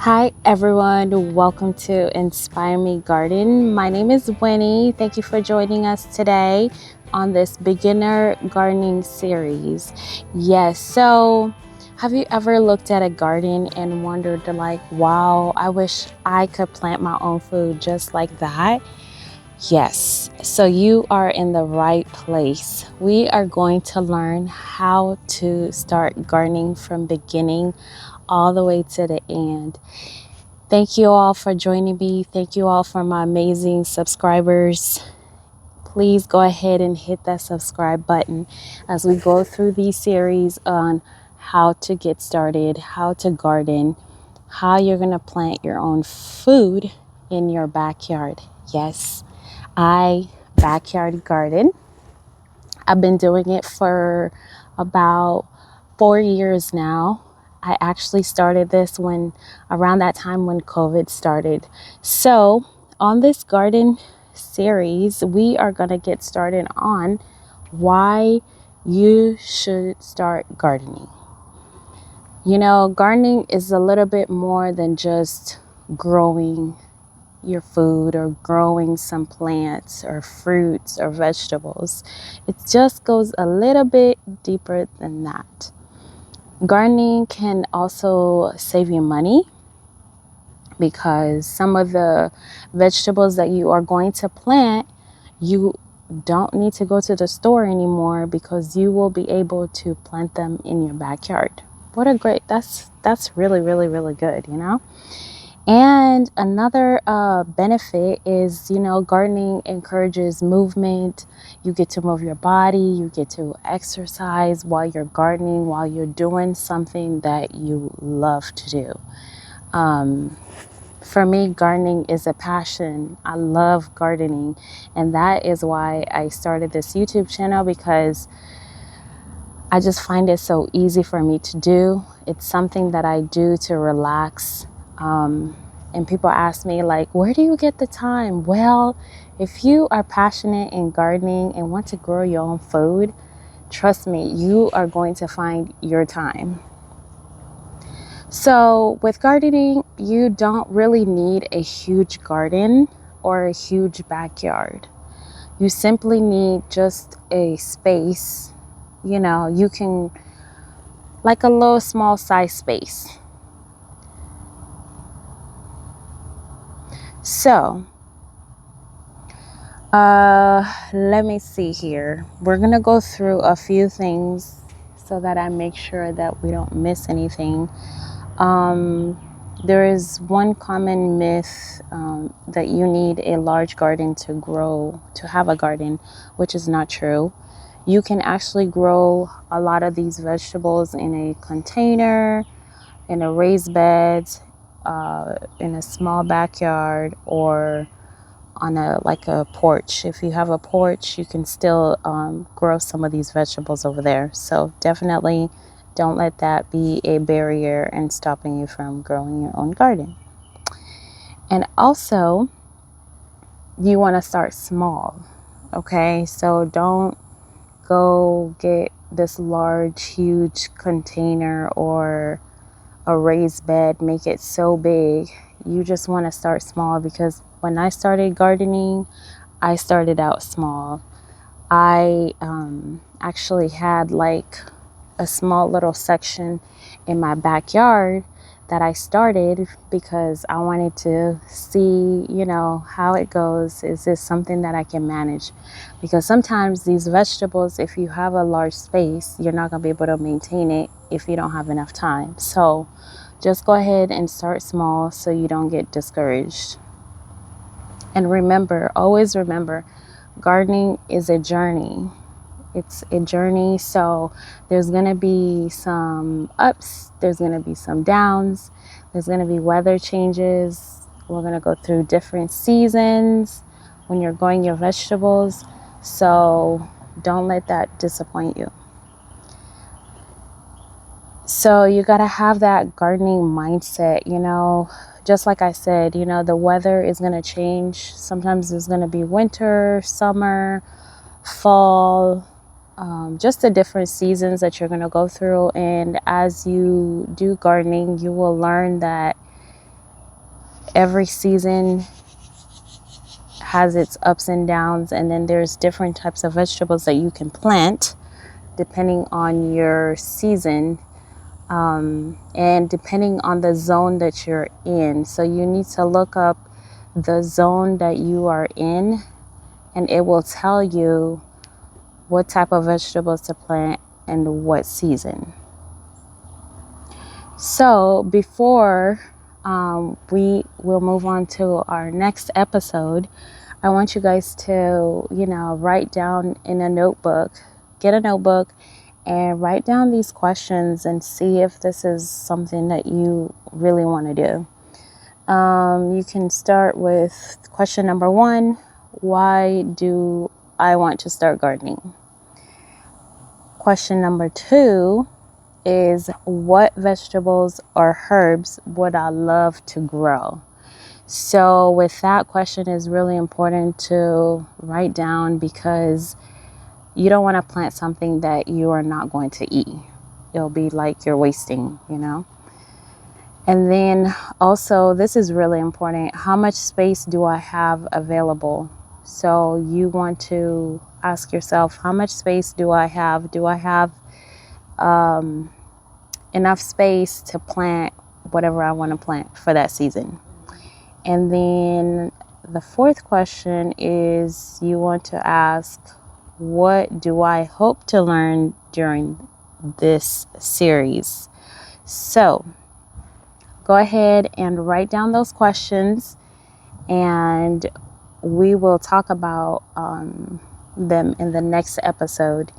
Hi everyone, welcome to Inspire Me Garden. My name is Winnie. Thank you for joining us today on this beginner gardening series. Yes, so have you ever looked at a garden and wondered wow, I wish I could plant my own food just like that? Yes, so you are in the right place. We are going to learn how to start gardening from beginning all the way to the end. Thank you all for joining me. Thank you all for my amazing subscribers. Please go ahead and hit that subscribe button as we go through these series on how to get started, how to garden, how you're going to plant your own food in your backyard. Yes, I backyard garden. I've been doing it for about 4 years now. I actually started this around that time when COVID started. So on this garden series, we are going to get started on why you should start gardening. You know, gardening is a little bit more than just growing your food or growing some plants or fruits or vegetables. It just goes a little bit deeper than that. Gardening can also save you money because some of the vegetables that you are going to plant, you don't need to go to the store anymore because you will be able to plant them in your backyard. That's really, really, really good, you know? And another benefit is, gardening encourages movement. You get to move your body, you get to exercise while you're gardening, while you're doing something that you love to do. For me, gardening is a passion. I love gardening, and that is why I started this YouTube channel, because I just find it so easy for me to do. It's something that I do to relax. And people ask me, where do you get the time? Well, if you are passionate in gardening and want to grow your own food, trust me, you are going to find your time. So with gardening, you don't really need a huge garden or a huge backyard. You simply need just a space. You can, like a little small size space. So, let me see here. We're going to go through a few things so that I make sure that we don't miss anything. There is one common myth that you need a large garden to have a garden, which is not true. You can actually grow a lot of these vegetables in a container, in a raised bed, in a small backyard, or on a porch. If you have a porch, you can still grow some of these vegetables over there. So definitely don't let that be a barrier and stopping you from growing your own garden. And also, you want to start small. Okay, so don't go get this large, huge container or a raised bed, make it so big. You just want to start small, because when I started gardening, I started out small. I actually had a small little section in my backyard that I started because I wanted to see, how it goes. Is this something that I can manage? Because sometimes these vegetables, if you have a large space, you're not going to be able to maintain it if you don't have enough time. So just go ahead and start small so you don't get discouraged. And always remember, gardening is a journey. It's a journey, so there's going to be some ups, there's going to be some downs, there's going to be weather changes. We're going to go through different seasons when you're growing your vegetables, so don't let that disappoint you. So you got to have that gardening mindset, just like I said, the weather is going to change. Sometimes there's going to be winter, summer, fall, just the different seasons that you're going to go through. And as you do gardening, you will learn that every season has its ups and downs, and then there's different types of vegetables that you can plant depending on your season, and depending on the zone that you're in. So you need to look up the zone that you are in, and it will tell you what type of vegetables to plant and what season. So before we will move on to our next episode, I want you guys to, write down in a notebook, get a notebook and write down these questions and see if this is something that you really want to do. You can start with question number 1. Why do I want to start gardening? Question number 2 is, what vegetables or herbs would I love to grow? So with that question is really important to write down, because you don't want to plant something that you are not going to eat. It'll be like you're wasting, And then also, this is really important. How much space do I have available? So you want to ask yourself, how much space do I have? Do I have enough space to plant whatever I want to plant for that season? And then the 4th question is, you want to ask, what do I hope to learn during this series? So go ahead and write down those questions, and we will talk about them in the next episode.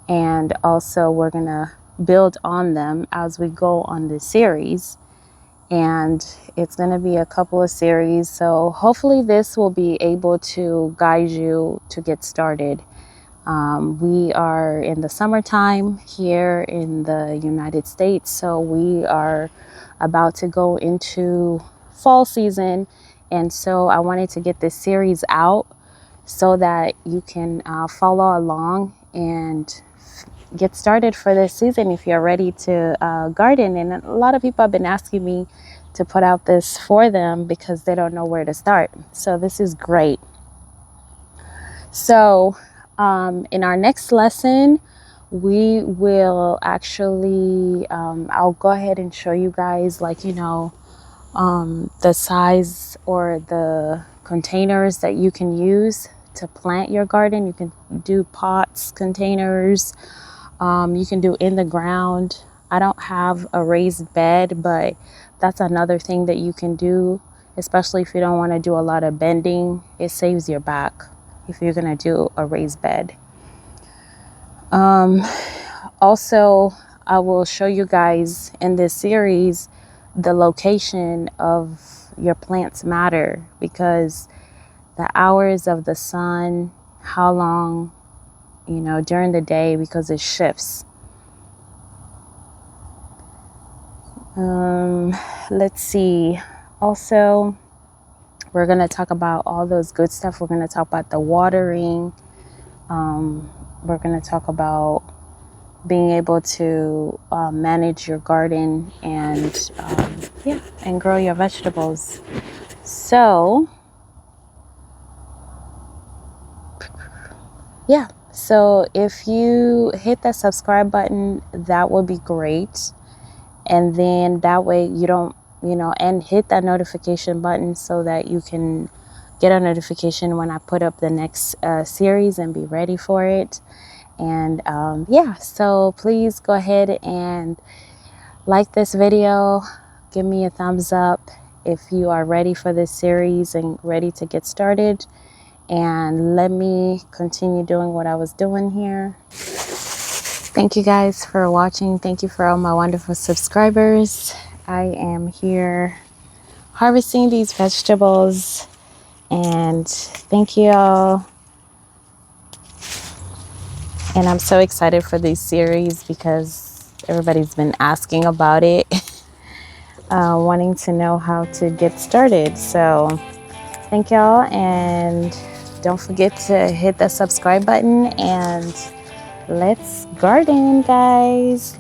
And also, we're going to build on them as we go on this series. And it's going to be a couple of series. So hopefully this will be able to guide you to get started. We are in the summertime here in the United States, so we are about to go into fall season, and so I wanted to get this series out so that you can follow along and get started for this season if you're ready to garden. And a lot of people have been asking me to put out this for them because they don't know where to start. So this is great. So in our next lesson, we will actually, I'll go ahead and show you guys, the size or the containers that you can use to plant your garden. You can do pots, containers, you can do in the ground. I don't have a raised bed, but that's another thing that you can do, especially if you don't want to do a lot of bending. It saves your back if you're going to do a raised bed. Also, I will show you guys in this series the location of your plants matter, because the hours of the sun, how long, during the day, because it shifts. Let's see. Also, we're going to talk about all those good stuff. We're going to talk about the watering. We're going to talk about being able to manage your garden and grow your vegetables. So if you hit that subscribe button, that would be great. And then that way you don't, and hit that notification button so that you can get a notification when I put up the next series and be ready for it. And so please go ahead and like this video, give me a thumbs up if you are ready for this series and ready to get started, and let me continue doing what I was doing here. Thank you guys for watching. Thank you for all my wonderful subscribers. I am here harvesting these vegetables, and thank you all. And I'm so excited for this series because everybody's been asking about it, wanting to know how to get started. So thank y'all, and don't forget to hit the subscribe button, and let's garden, guys.